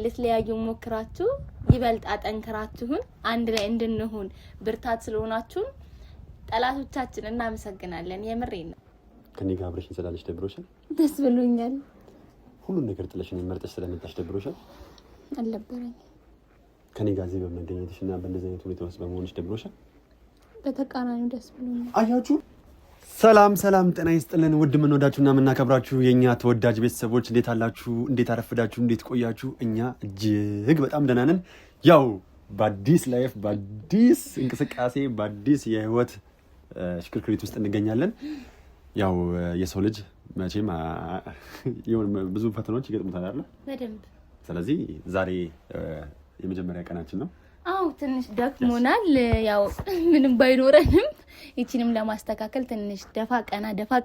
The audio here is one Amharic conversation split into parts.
ልትለያዩ ሞክራችሁ ይበልጥ አጠንክራችሁን አንድ ላይ እንድንሆን ብርታት ስለሆናችሁ ጠላቶቻችን እናመሰግናለን የምሬን ነው ከኔ ጋር አብረሽኝ ስላለሽ ደብሮሻል ደስ ብሎኛል ሁሉን ነገር ጥለሽኝ መርጠሽ ስለመጣሽ ደብሮሻል አልነበረኝ ከኔ ጋር እዚህ በመገኘትሽና በእንደዚህ አይነት ሁኔታ ውስጥ በመሆንሽ ደብሮሻል በተቃራኒው ደስ ብሎኛል አያችሁ ሰላም ጤና ይስጥልን ውድ ምንወዳችሁና ምናከብራችሁ የኛ ተወዳጅ ቤተሰቦች እንዴት አላችሁ እንዴት አረፈዳችሁ እንዴት ቆያችሁ እኛ እጅግ በጣም ደህና ነን ያው በአዲስ ላይፍ በአዲስ እንቅስቃሴ በአዲስ የህይወት ሽክርክሪት ውስጥ እንገኛለን ያው የሰው ልጅ መቼም ብዙ ፈተናዎች ይገጥሙታል አይደል በደንብ ስለዚህ ዛሬ የመጀመሪያ ቀናችን ነው አው ትንሽ ደክሞናል ያው ምንም ባይኖረንም እቺንም ለማስተካከል ትንሽ ደፋ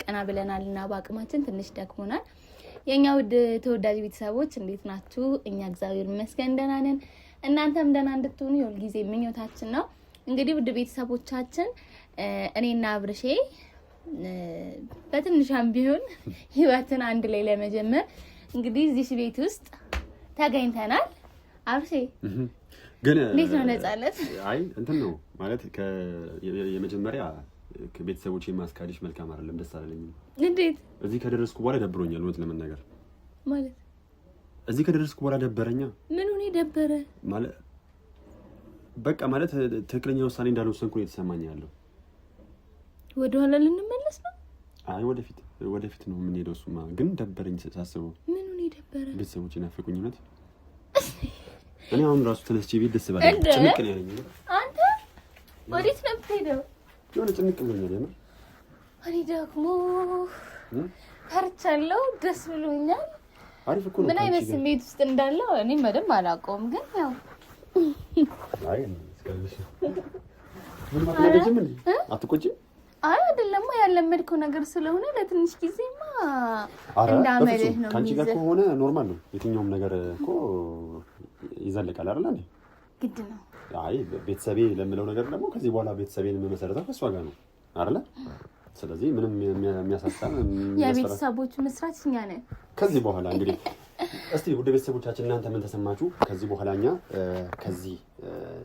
ቀና ብለናልና ባቅማችን ትንሽ ደክሞናል የኛ ውድ ተወዳጅ ቤተሰቦች እንዴት ናችሁ እኛ እግዚአብሔር ይመስገን ደህና ነን እናንተም ደህና እንድትሆኑ ሁሉ ጊዜ ምኞታችን ነው እንግዲህ ውድ ቤተሰቦቻችን እኔና አብርሼ በትንሽም ቢሆን ህይወትን አንድ ላይ ለመጀመር እንግዲህ እዚህ ቤት ውስጥ ተገኝተናል አብርሼ ግን እንዴት ነው ነፃነት አይ እንትን ነው ማለት የመጀመሪያ ከቤተሰቦቼ ማስካዲሽ መልካም አይደለም ደስ አይደለም እንዴት እዚህ ከደረስኩ በኋላ ደብሮኛል ወጥ ለመናገር ማለት እዚህ ከደረስኩ በኋላ ደበረኛ ምን ሆነ ደበረ ማለት በቃ ማለት ትክክለኛ ውሳኔ እንዳልወሰንኩ ነው የተሰማኝ ያለው ወደ ኋላ ልንመለስ ነው አይ ወደፊት ነው ምን ሄደውሱማ ግን ደበረኝ ሳስበው ምን ሆነ ደበረ ቤተሰቦቼ ናፈቁኝ ነው እኔ አሁን ራሱ ተነስቼ ቤት ደስ ባለኝ ጭንቅ ነው ያለኝ አንተ ወዴት ነው የምትሄደው የሆነ ጭንቅ ብሎኛል የምር እኔ ደግሞ ፈርቻለሁ ደስ ብሎኛል አሪፍ እኮ ነው ምን አይነት ስሜት ውስጥ እንዳለው እኔ መደም አላውቀውም ግን ያው አይ እስከልሽ ምን ማለት ነው አትቆጪ አይ አይደለም ያለመድከው ነገር ስለሆነ ለትንሽ ጊዜማ እንዳመልህ ነው ካንቺ ጋር ከሆነ ኖርማል ነው የትኛውም ነገር እኮ ይዘልቃል አይደል እንዴ ግድ ነው አይ ቤተሰቤ ለምለው ነገር ደግሞ ከዚህ በኋላ ቤተሰቤን መመሰረታው ከሷ ጋር ነው አይደል ስለዚህ ምንም የሚያሳሳን የቤተሰቦች መስራትኛ ነን ከዚህ በኋላ እንግዲህ እስቲ ወደ ቤተሰቦቻችን እናንተ ምን ተሰማችሁ ከዚህ በኋላኛ ከዚህ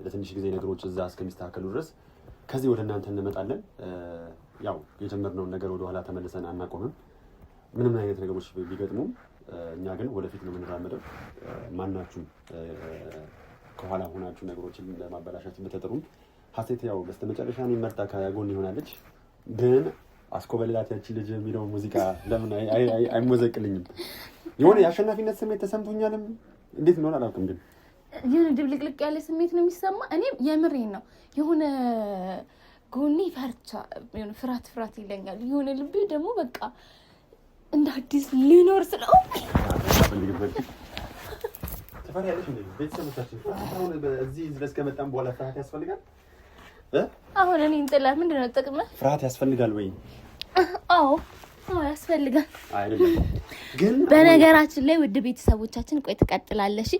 ለትንሽ ጊዜ ነገሮች እዛ እስከሚስተካከሉ ድረስ ከዚህ ወደ እናንተ እንመጣለን ያው የጀመርነው ነገር ወደ ኋላ ተመልሰን አናቆምም ምንም አይነት ነገሮች ቢገጥሙ እኛ ግን ወደፊት ነው የምንራመደው ማናችሁ ከኋላ ሆናችሁ ነገሮችን ለማበላሻት በተጠሩም ሀሴት ያው በስተመጨረሻ ነው መርጣ ካያጎን ይሆናለች ግን አስኮበልላት ያቺ ልጅ የሚለው ሙዚቃ ለምን አይሞዘቅልኝም የሆነ የአሸናፊነት ስሜት ተሰምቶኛልም እንዴት ነው አላውቅም ግን የሆነ ድብልቅልቅ ያለ ስሜት ነው የሚሰማ እኔ የምሬን ነው የሆነ ጎኒ የሆነ ፍራት ይለኛል የሆነ ልቤ ደግሞ በቃ እንደ አዲስ ሊኖር ስለው ተፈሪያለሽ እንዴ ቤተሰቦቻችን አሁን በዚህ ድረስ ከመጣን በኋላ ፍርሃት ያስፈልጋል አሁን እኔ እንጥላ ምንድነው ጥቅም ፍርሃት ያስፈልጋል ወይ አዎ ያስፈልጋል አይደለም ግን በነገራችን ላይ ውድ ቤተሰቦቻችን ቆይ ተቀጥላለሽ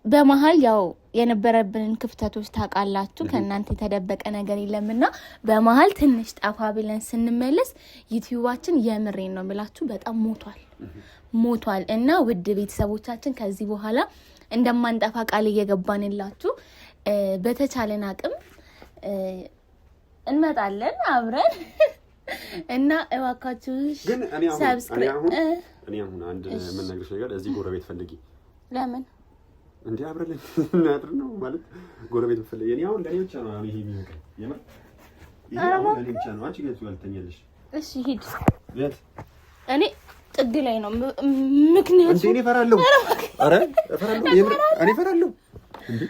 በመሃል ያው የነበረብንን ክፍተቶች ታውቃላችሁ ከእናንተ የተደበቀ ነገር የለምና በመሃል ትንሽ ጠፋ ብለን ስንመለስ ዩቲዩባችን የምሬን ነው የምላችሁ በጣም ሞቷል እና ውድ ቤተሰቦቻችን ከዚህ በኋላ እንደማንጠፋ ቃል እየገባንላችሁ በተቻለን አቅም እንመጣለን አብረን እና እባካችሁ ግን እኔ አሁን አንድ የምነግርሽ ነገር እዚህ ጎረቤት ፈልጊ ለምን እንዴ አብረን እናድር ነው ማለት ጎረቤት ፈልጊ እኔ አሁን ለኔ ብቻ ነው ይሄ የሚሆነው የምር ይሄ ለኔ ብቻ ነው አንቺ ጋር ትወልተኛለሽ እሺ ሂድ የት እኔ ጥግ ላይ ነው ምክንያቱም እንዴ እኔ እፈራለሁ ኧረ እፈራለሁ የምር እኔ እፈራለሁ እንዴ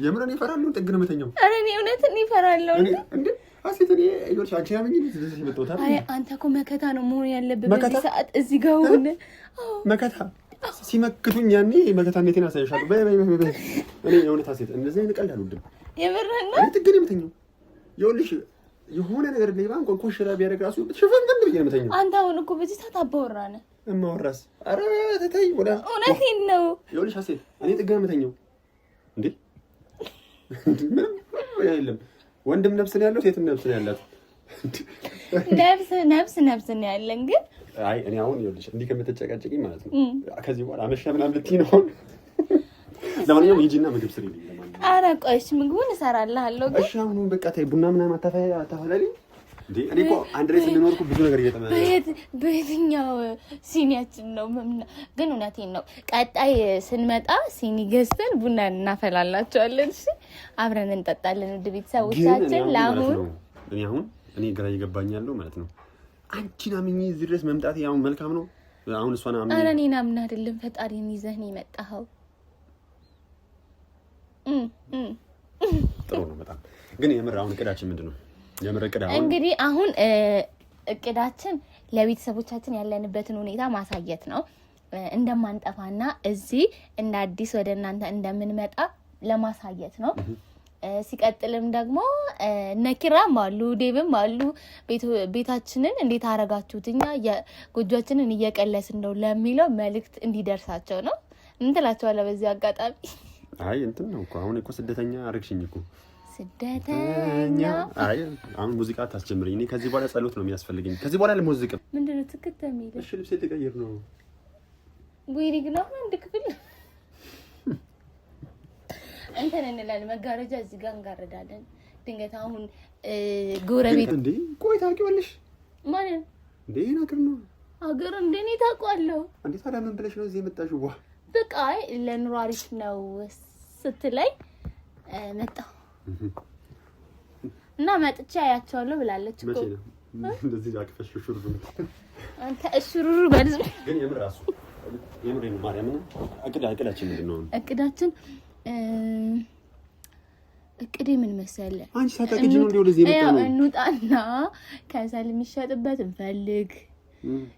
የምር እኔ እፈራለሁ ጥግ ነው የምተኛው ኧረ እኔ እውነት እኔ እፈራለሁ እንዴ አሴት እኔ ይወርሽ አንቺ ያመኝ እዚህ ይመጣውታል አይ አንተ እኮ መከታ ነው መሆን ያለበት በዚህ ሰዓት እዚህ ጋር ሆነ መከታ ሲመክቱኝ ያኔ መከታነቴን አሳይሻለሁ በይ እኔ የእውነት አሴት እንደዚህ አይነት ቀልድ አልወድም የምርህና እኔ ጥግ ነው የምተኛው ይኸውልሽ የሆነ ነገር ለይባን ኮንኮሽራ ቢያደርግ ራሱ ሽፈን ግን ብዬ ነው የምተኛው አንተ አሁን እኮ በዚህ ሰዓት አባወራነ እማወራስ ኧረ ተተይ ወዳ እውነቴን ነው ይኸውልሽ አሴት እኔ ጥግ ነው የምተኛው እንዴ የለም ወንድም ነፍስ ነው ያለው ሴትም ነፍስ ነው ያላት ነፍስ ነው ያለን ግን አይ እኔ አሁን ይኸውልሽ እንዲህ ከምትጨቃጨቂኝ ማለት ነው ከዚህ በኋላ አመሻ ምናምን ልትይ ነው። ለማንኛውም ሂጂና ምግብ ስሪልኝ። ለማንኛውም ኧረ ቆይ እሺ ምግቡን እሰራልሃለሁ። እሺ አሁን በቃ ተይ ቡና ምናምን አታፈላልኝ እንዴ? እኔ እኮ አንድ ላይ ስንኖር እኮ ብዙ ነገር እየተመረ በየትኛው ሲኒያችን ነው ግን እውነቴን ነው። ቀጣይ ስንመጣ ሲኒ ገዝተን ቡና እናፈላላቸዋለን። እሺ አብረን እንጠጣለን። ውድ ቤተሰቦቻችን ለአሁን እኔ ግራ እየገባኝ ያለው ማለት ነው አንቺን አምኜ እዚህ ድረስ መምጣት ያው መልካም ነው። አሁን እሷን አምኜ ኧረ እኔን አምነህ አይደለም ፈጣሪን ይዘህ ነው የመጣኸው። ጥሩ ነው በጣም ግን የምር አሁን እቅዳችን ምንድን ነው? የምር እቅድ አሁን እንግዲህ አሁን እቅዳችን ለቤተሰቦቻችን ያለንበትን ሁኔታ ማሳየት ነው። እንደማንጠፋና እዚህ እንደ አዲስ ወደ እናንተ እንደምንመጣ ለማሳየት ነው። ሲቀጥልም ደግሞ ነኪራም አሉ ዴብም አሉ ቤታችንን እንዴት አረጋችሁት እኛ ጎጆአችንን እየቀለስን ነው ለሚለው መልእክት እንዲደርሳቸው ነው። እንትላቸዋለሁ በዚህ አጋጣሚ አይ እንትን ነው እኮ አሁን እኮ ስደተኛ አረግሽኝ እኮ ስደተኛ። አይ አሁን ሙዚቃ ታስጀምረኝ። እኔ ከዚህ በኋላ ጸሎት ነው የሚያስፈልገኝ። ከዚህ በኋላ ለሙዚቃ ምንድነው ትክተሚል? እሺ ልብስ ልቀይር ነው ወይ ነው አንድ ክፍል እንትን እንላለን። መጋረጃ እዚህ ጋር እንጋረዳለን። ድንገት አሁን ጎረቤት እንዴ ቆይ ታውቂዋለሽ ማለት እንዴ ነገር ነው አገር እንደኔ ታውቃለሁ እንዴ? ታዲያ ምን ብለሽ ነው እዚህ የመጣሽው? ዋ በቃ ለኑሮ አሪፍ ነው ስትለኝ መጣሁ እና መጥቻ ያያቸዋለሁ ብላለች እኮ። መቼ ነው እንደዚህ አቅፈሽ ሹሩሩ አንተ ሹሩሩ በልዝ ግን የምር ራሱ የምር ነው ማርያም ነው። እቅዳችን ምንድን ነው? እቅዴ ምን መሰለህ? አንቺ ሳታውቂ ነው እንደው ለዚህ የመጣው ነው። እንውጣና ከሰል የሚሸጥበት እንፈልግ፣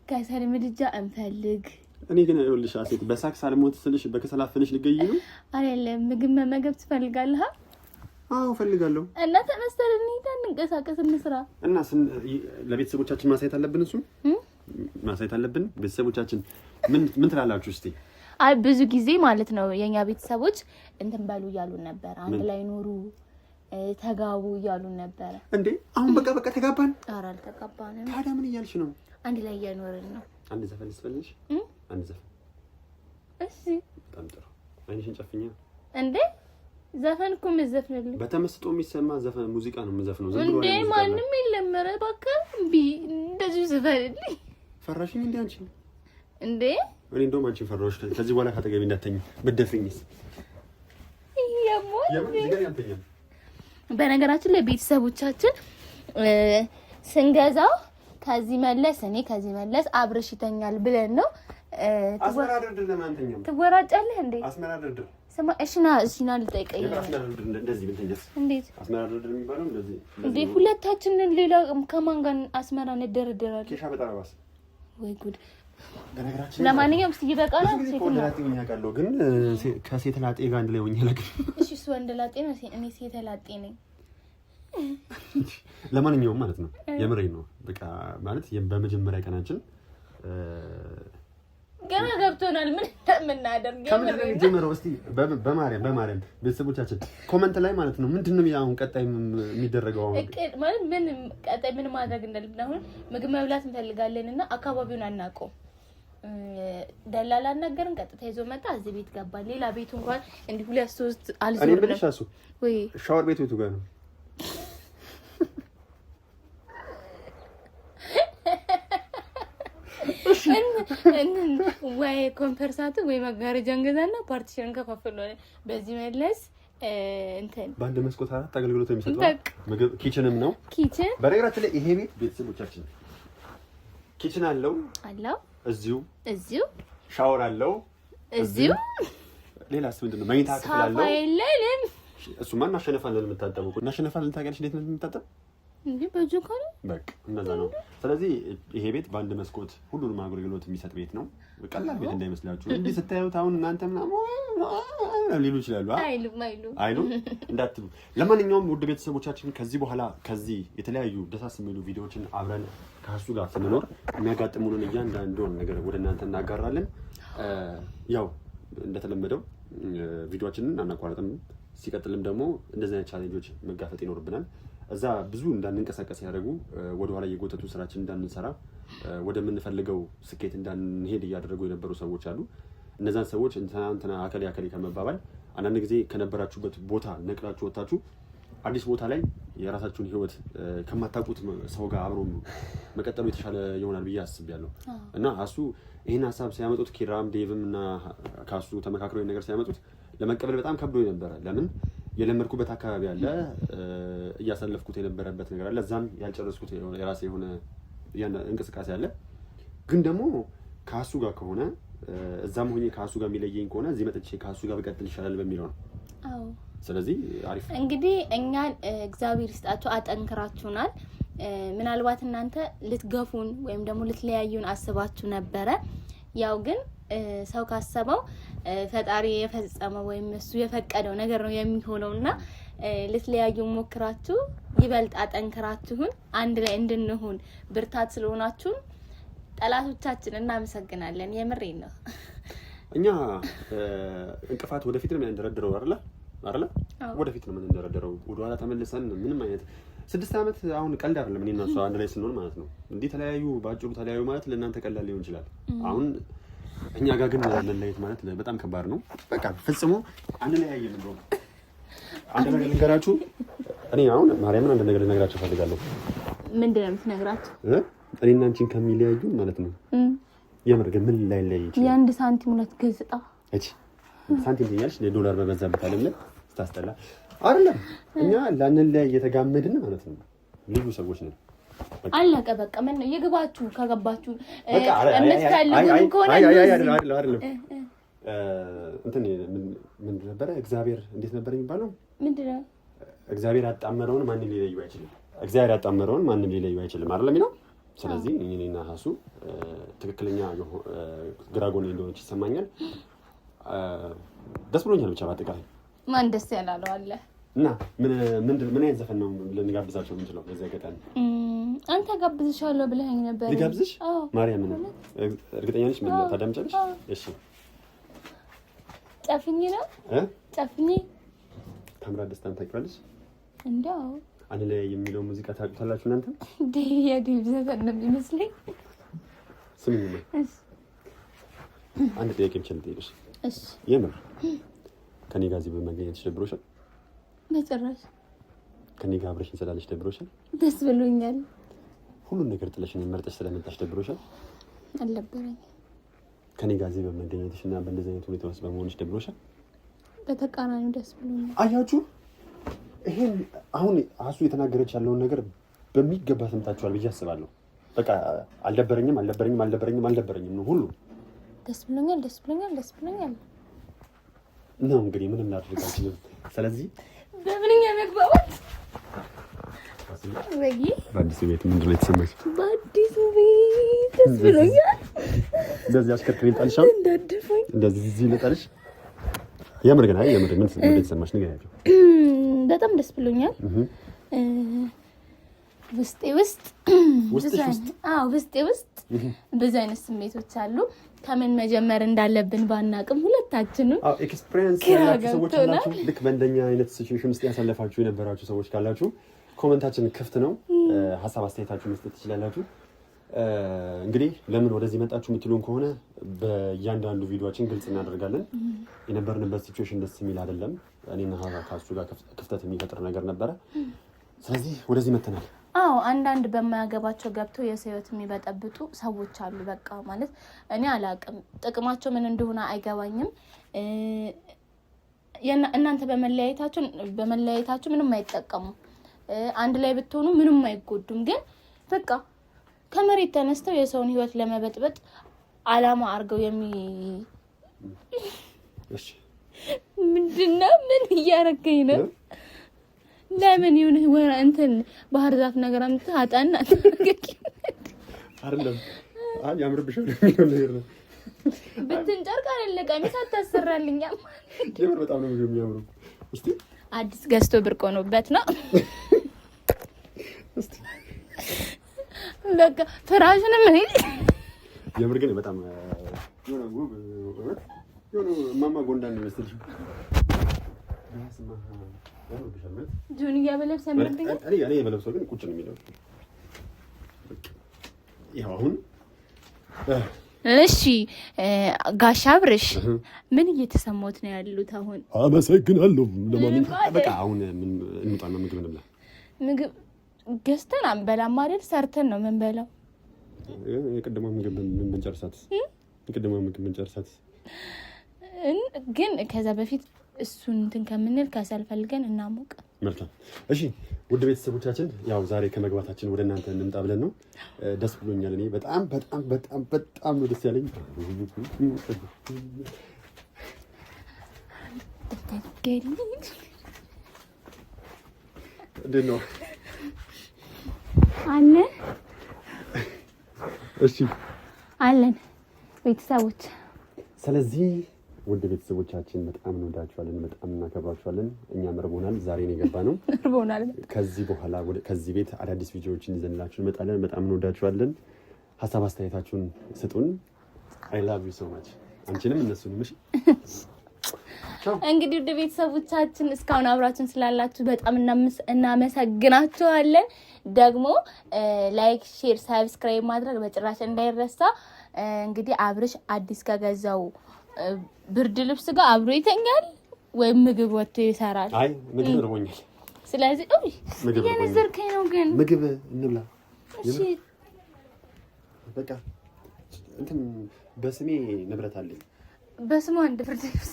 ከሰል ምድጃ እንፈልግ። እኔ ግን ይኸውልሽ አሴት በሳክስ አልሞት ስልሽ በከሰል አፍንሽ ልገይ ነው አይደለም። ምግብ መመገብ ትፈልጋለህ? አዎ ፈልጋለሁ። እና ተነስተን እንሂድ፣ እንንቀሳቀስ፣ እንስራ እና ለቤተሰቦቻችን ማሳየት አለብን። እሱ ማሳየት አለብን። ቤተሰቦቻችን ምን ትላላችሁ እስቲ? አይ ብዙ ጊዜ ማለት ነው የኛ ቤተሰቦች እንትን በሉ እያሉን ነበር። አንድ ላይ ኑሩ፣ ተጋቡ እያሉን ነበር። እንዴ አሁን በቃ ተጋባን? ኧረ አልተጋባንም። ታዲያ ምን እያልሽ ነው? አንድ ላይ እየኖርን ነው። አንድ ዘፈን ልስፈልሽ? አንድ ዘፈን። እሺ በጣም ጥሩ። አይንሽን ጨፍኛ። እንዴ ዘፈን እኮ የምትዘፍንልኝ በተመስጦ የሚሰማ ዘፈን ሙዚቃ ነው የምዘፍነው። ዝም ብሎ እንዴ ማንም የለም። ኧረ እባክህ እምቢ እንደዚህ ዘፈንልኝ። ፈራሽኝ እንዴ አንቺ? እንዴ እኔ እንደውም አንቺን ፈራሁሽ። ከዚህ በኋላ ካጠገቤ እንዳትተኝ ብትደፍኝስ? በነገራችን ላይ ቤተሰቦቻችን ስንገዛው ከዚህ መለስ እኔ ከዚህ መለስ አብረሽ ይተኛል ብለን ነው። አስመራድር ለማንተኛም ትወራጫለህ እንዴ? አስመራድር ስማ እሺና ልጠይቀኝ እንደዚህ ብትተኛስ? እንዴት አስመራድር የሚባለው እንደዚህ እንዴ? ሁለታችንን ሌላ ከማን ጋር አስመራ እንደረደራለን? ኬሻ በጣባስ ወይ ጉድ። ለማንኛውም እስኪ ይበቃና ሴት ላጤ ሆኜ አውቃለሁ፣ ግን ከሴት ላጤ ጋር አንድ ላይ ሆኜ አላውቅም። እሺ እሱ ወንድ ላጤ ነው፣ እኔ ሴት ላጤ ነኝ። ለማንኛውም ማለት ነው የምሬን ነው። በቃ ማለት በመጀመሪያ ቀናችን ገና ገብቶናል ምን እንደምናደርግ ከምንድነው ጀመረው? እስቲ በማርያም ቤተሰቦቻችን ኮሜንት ላይ ማለት ነው ምንድነው አሁን ቀጣይ የሚደረገው? አሁን ማለት ምን ቀጣይ ምን ማድረግ እንዳለብን አሁን ምግብ መብላት እንፈልጋለንና አካባቢውን አናውቀው። ደላላ አናገርን፣ ቀጥታ ይዞ መጣ፣ እዚህ ቤት ገባ። ሌላ ቤቱ እንኳን እንዲህ 2-3 አልዞር ነው። እኔ ብለሻሱ ወይ ሻወር ቤቱ ጋር ነው። ወይ ኮንፈርሳቱ ወይ መጋረጃ እንገዛና ፓርቲሽን ከፋፍሏል። በዚህ መለስ እንትን በአንድ መስኮት አራት አገልግሎት የሚሰጠው ምግብ ኪችንም ነው። ኪችን በነገራችን ላይ ይሄ ቤት ቤተሰቦቻችን ኪችን አለው እዚሁ ሻወር አለው እዚሁ። ሌላስ ምንድነው? መኝታ ክፍል አለው። ሳፋይለም እሱማ እናሸነፋለን። የምታጠበው እናሸነፋለን። ታውቂያለሽ እንዴት ነው የምታጠበው? እንዴ በጆካሪ በቃ እንደዛ ነው። ስለዚህ ይሄ ቤት በአንድ መስኮት ሁሉንም አገልግሎት የሚሰጥ ቤት ነው። ቀላል ቤት እንዳይመስላችሁ። እንዴ ስታዩት አሁን እናንተ ምናምን ሊሉ ይችላሉ። አይሉ እንዳትሉ። ለማንኛውም ውድ ቤተሰቦቻችን ከዚህ በኋላ ከዚህ የተለያዩ ደሳስ የሚሉ ቪዲዮዎችን አብረን ከሱ ጋር ስንኖር የሚያጋጥሙንን እያንዳንዱን ነገር ወደ እናንተ እናጋራለን። ያው እንደተለመደው ቪዲዮዎችንን አናቋርጥም። ሲቀጥልም ደግሞ እንደዚህ አይነት ቻሌንጆች መጋፈጥ ይኖርብናል። እዛ ብዙ እንዳንንቀሳቀስ ያደረጉ ወደ ኋላ እየጎተቱ ስራችን እንዳንሰራ ወደምንፈልገው ስኬት እንዳንሄድ እያደረጉ የነበሩ ሰዎች አሉ። እነዛን ሰዎች እንትና አከሌ ከመባባል አንዳንድ ጊዜ ከነበራችሁበት ቦታ ነቅላችሁ ወጣችሁ አዲስ ቦታ ላይ የራሳችሁን ህይወት ከማታውቁት ሰው ጋር አብሮ መቀጠሉ የተሻለ ይሆናል ብዬ አስቤያለሁ። እና አሱ ይሄን ሐሳብ ሲያመጡት ኪራም ዴቭም እና ካሱ ተመካክረው ነገር ሲያመጡት ለመቀበል በጣም ከብዶ ነበር። ለምን የለመድኩበት አካባቢ አለ፣ እያሳለፍኩት የነበረበት ነገር አለ፣ እዛም ያልጨረስኩት የራሴ የሆነ እንቅስቃሴ አለ። ግን ደግሞ ካሱ ጋር ከሆነ እዛም ሆኜ ካሱ ጋር የሚለየኝ ከሆነ እዚህ መጥቼ ካሱ ጋር በቀጥል ይሻላል በሚለው ነው። አዎ ስለዚህ አሪፍ እንግዲህ እኛን እግዚአብሔር ይስጣችሁ አጠንክራችሁናል። ምናልባት እናንተ ልትገፉን ወይም ደግሞ ልትለያዩን አስባችሁ ነበረ። ያው ግን ሰው ካሰበው ፈጣሪ የፈጸመው ወይም እሱ የፈቀደው ነገር ነው የሚሆነውና ልትለያዩን ሞክራችሁ ይበልጥ አጠንክራችሁን አንድ ላይ እንድንሆን ብርታት ስለሆናችሁን ጠላቶቻችን እናመሰግናለን። የምሬን ነው። እኛ እንቅፋት ወደፊት ነው የምንደረደረው አይደል? ወደፊት ነው የምንደረደረው። ወደኋላ ተመልሰን ምንም አይነት 6 አመት አሁን ቀልድ አይደለም። እኔና እሷ አንድ ላይ ስንሆን ማለት ነው። እንዲህ ተለያዩ ባጭሩ ተለያዩ ማለት ለእናንተ ቀላል ሊሆን ይችላል። አሁን እኛ ጋር ግን መለያየት ማለት በጣም ከባድ ነው። በቃ ፍጽሞ አንለያየም ነው። አንድ ነገር ልንገራችሁ። እኔ አሁን ማርያምን አንድ ነገር ልነግራችሁ ፈልጋለሁ። ምንድነው የምትነግራችሁ? እኔና አንቺን ከሚለያዩ ማለት ነው። የምር ግን ምን ላይ ይችላል? የአንድ ሳንቲም ሁለት ገጽታ እቺ ሳንቲም ትኛለሽ ለዶላር በበዛበት ዓለም ላይ ስታስጠላ አይደለም። እኛ ላንለያይ እየተጋመድን ማለት ነው። ልዩ ሰዎች ነን። አለቀ በቃ። ምን ነው ይግባችሁ ከገባችሁ የምትፈልጉ ከሆነ አይደለም እንትን ምን ነበር እግዚአብሔር እንዴት ነበር የሚባለው? ምንድነው? እግዚአብሔር ያጣመረውን ማንም ሊለዩ አይችልም። እግዚአብሔር ያጣመረውን ማንም ሊለዩ አይችልም አይደል የሚለው። ስለዚህ እኔና ሀሱ ትክክለኛ ግራጎን እንደሆነች ይሰማኛል። ደስ ብሎኛል። ብቻ በአጠቃላይ ማን ደስ ያላለው አለ እና ምን አይነት ዘፈን ነው ልንጋብዛቸው የምንችለው? በዚህ አጋጣሚ አንተ ጋብዝሻለሁ ብለኸኝ ነበር። ልጋብዝሽ? ማርያም እርግጠኛ ነሽ? ምን ታዳምጫለሽ? እሺ ጨፍኝ ነው ጨፍኝ ታምራት ደስታን ታውቂዋለሽ? እንደው አንድ ላይ የሚለው ሙዚቃ ታውቁታላችሁ እናንተ? የዲቭ ዘፈን ነው የሚመስለኝ። ስሚኝ ነው አንድ ጥያቄ ብቻ ልጠይቅሽ። እሺ የምር ከኔ ጋር እዚህ በመገኘትሽ ደብሮሻል? በጭራሽ። ከኔ ጋር አብረሽኝ ስላለሽ ደብሮሻል? ደስ ብሎኛል። ሁሉን ነገር ጥለሽኝ መርጠሽ ስለመጣሽ ደብሮሻል? አልነበረኝም። ከኔ ጋር እዚህ በመገኘትሽ እና በእንደዚህ አይነት ሁኔታ ውስጥ በመሆንሽ ደብሮሻል? በተቃራኒው ደስ ብሎኛል። አያችሁ፣ ይሄን አሁን አሱ የተናገረች ያለውን ነገር በሚገባ ሰምታችኋል ብዬ አስባለሁ። በቃ አልደበረኝም ነው ሁሉ። ደስ ብሎኛል ነው እንግዲህ ምንም ላድርግ አልችልም። ስለዚህ በምንኛ መግባባት በአዲሱ ቤት ምንድን ነው የተሰማሽ? በአዲሱ ቤት ደስ ብሎኛል። እንደዚህ አሽከርክሬ ልጣልሻል እንደዚህ እዚህ ልጣልሽ። የምር ግን ምን የተሰማሽ ንገሪያቸው። በጣም ደስ ብሎኛል። ውስጤ ውስጥ ብዙ አይነት ስሜቶች አሉ። ከምን መጀመር እንዳለብን ባናቅም ሁለታችንም ኤክስፒሪየንስ ያላችሁ ሰዎች አላችሁ። ልክ በእንደኛ አይነት ሲቹዌሽን ውስጥ ያሳለፋችሁ የነበራችሁ ሰዎች ካላችሁ ኮሜንታችን ክፍት ነው። ሀሳብ አስተያየታችሁ መስጠት ትችላላችሁ። እንግዲህ ለምን ወደዚህ መጣችሁ የምትሉን ከሆነ በእያንዳንዱ ቪዲዮአችን ግልጽ እናደርጋለን። የነበርንበት ሲቹዌሽን ደስ የሚል አይደለም። እኔና ካሱ ጋር ክፍተት የሚፈጥር ነገር ነበረ። ስለዚህ ወደዚህ መተናል። አንዳንድ በማያገባቸው ገብተው የሰው ሕይወት የሚበጠብጡ ሰዎች አሉ። በቃ ማለት እኔ አላቅም፣ ጥቅማቸው ምን እንደሆነ አይገባኝም። እናንተ በመለያየታችሁ ምንም አይጠቀሙም። አንድ ላይ ብትሆኑ ምንም አይጎዱም። ግን በቃ ከመሬት ተነስተው የሰውን ሕይወት ለመበጥበጥ አላማ አድርገው ምንድነው? ምን እያረገኝ ነው? ለምን ይሁን ወራ እንትን ባህር ዛፍ ነገር አምጥታ አጣና ተረጋጊ አይደለም። ያምርብሻል የሚለው ነገር ነው። ብትንጨርቅ አይደለ ቀሚስ አታሰራልኛ። የምር በጣም ነው የሚያምሩ። እስቲ አዲስ ገዝቶ ብርቅ ሆኖበት ነው። እስቲ በቃ ፍራሽንም እኔ የምር ግን በጣም የሆነ ማማ ጎንዳን ነው የሚመስልሽ። ጁንያ በለብሰ ምንድነው? እኔ በለብሰው ግን ቁጭ ነው የሚለው። ያው አሁን እሺ ጋሽ አብርሽ ምን እየተሰማዎት ነው ያሉት አሁን? አመሰግናለሁ። ለማንኛውም በቃ አሁን ምን እንውጣና ምግብ እንብላ። ምግብ ገዝተን አንበላም አይደል? ሰርተን ነው የምንበላው። የቀደመው ምግብ ምን ብንጨርሳት ግን ከዛ በፊት እሱን እንትን ከምንል ከሰል ፈልገን እናሞቅ። መልካም እሺ። ውድ ቤተሰቦቻችን ያው ዛሬ ከመግባታችን ወደ እናንተ እንምጣ ብለን ነው። ደስ ብሎኛል። እኔ በጣም ነው ደስ ያለኝ። እንዴት ነው አለን? እሺ አለን ቤተሰቦች። ስለዚህ ውድ ቤተሰቦቻችን በጣም እንወዳችኋለን፣ በጣም እናከብራችኋለን። እኛም እርቦናል። ዛሬ ነው የገባነው። እርቦናል። ከዚህ በኋላ ከዚህ ቤት አዳዲስ ቪዲዮዎችን ይዘንላችሁ እንመጣለን። በጣም እንወዳችኋለን። ሀሳብ አስተያየታችሁን ስጡን። I love you so much። አንቺንም እነሱንም። እሺ እንግዲህ ውድ ቤተሰቦቻችን እስካሁን አብራችሁን ስላላችሁ በጣም እናመሰግናችኋለን። ደግሞ ላይክ፣ ሼር፣ ሰብስክራይብ ማድረግ በጭራሽ እንዳይረሳ። እንግዲህ አብርሽ አዲስ ከገዛው ብርድ ልብስ ጋር አብሮ ይተኛል ወይም ምግብ ወጥቶ ይሰራል። አይ ምግብ እርቦኛል። ስለዚህ የነዘርከኝ ነው። ግን ምግብ እንብላ። እሺ በቃ እንትን በስሜ ንብረት አለኝ። በስሙ አንድ ብርድ ልብስ።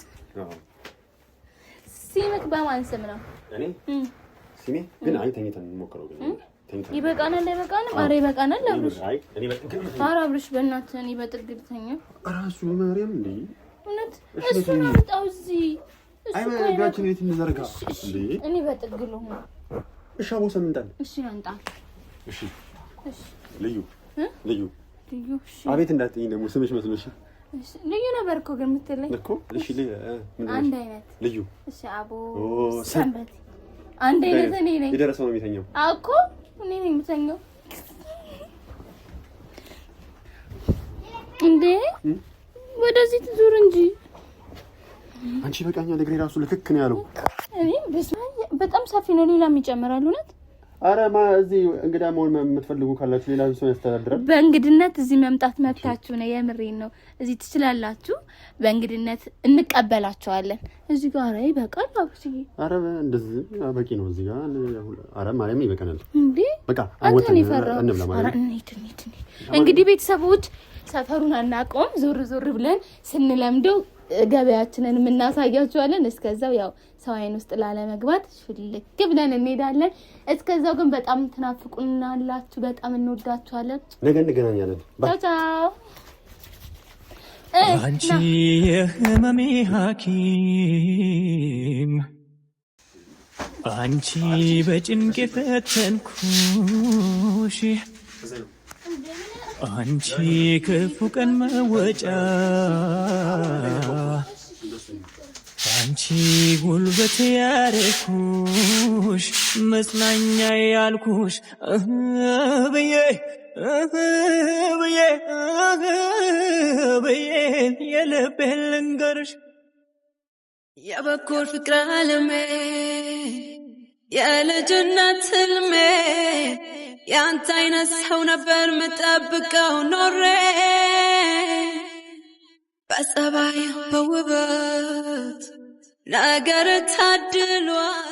ሲምክ በማን ስም ነው? እኔ ሲሜ ግን አይ ተኝተን እንሞክረው። ግን ይበቃናል። አይበቃንም? ኧረ ይበቃናል። አብርሽ አይ እኔ በጥግል ኧረ አብርሽ በእናትህ እኔ በጥግል ተኛ። ራሱ ማርያም እንዴ እውነት እሱን አምጣው እዚህ። አይ ማጋችን የት እንዘርጋ እንዴ? እኔ በጥግል ሆነ። እሺ አቦ ሰምንጣል። እሺ አንጣ። እሺ ልዩ ልዩ እሺ አቤት እንዳትኝ ደግሞ ስምሽ መስሎሽ። እሺ ልዩ ነበር እኮ ግን የምትለኝ እኮ። እሺ ልዩ አንድ አይነት ልዩ። እሺ አቦ ሰንበት አንድ አይነት እኔ ነኝ። የደረሰው ነው የሚተኛው እኮ እኔ ነኝ የምተኛው እንዴ። ወደዚህ ትዙር እንጂ አንቺ በቃኛ። ለግሬ ራሱ ልክክ ነው ያለው። እኔ በጣም ሰፊ ነው። ሌላም ይጨምራል። እውነት አረ እዚህ እንግዳ መሆን የምትፈልጉ ካላችሁ ሌላ ሰው ያስተዳድራል። በእንግድነት እዚህ መምጣት መብታችሁ ነው። የምሬን ነው። እዚህ ትችላላችሁ። በእንግድነት እንቀበላችኋለን። እዚህ ጋር ይበቃል። አብሽዬ አረ እንደዚህ በቂ ነው። እዚህ ጋር አረ ማርያም ይበቃናል እንዴ። በቃ አንተን ይፈራው። አረ እንግዲህ ቤተሰቦች ሰፈሩን አናውቀውም። ዞር ዞር ብለን ስንለምደው ገበያችንን እናሳያችኋለን። እስከዛው ያው ሰው አይን ውስጥ ላለመግባት ፍልክ ብለን እንሄዳለን። እስከዛው ግን በጣም ትናፍቁናላችሁ። በጣም እንወዳችኋለን። ነገ እንገናኛለን። ቻው ቻው። አንቺ የህመሜ ሐኪም አንቺ በጭንቅ ፈተንኩሽ አንቺ ክፉ ቀን መወጫ አንቺ ጉልበት ያረኩሽ መጽናኛ ያልኩሽ ብዬ የልቤን ልንገርሽ የበኩር ፍቅር አለሜ የልጅነት ህልሜ ያንተ አይነት ሰው ነበር ምጠብቀው ኖሬ በጸባይ በውበት ነገር ታድሏል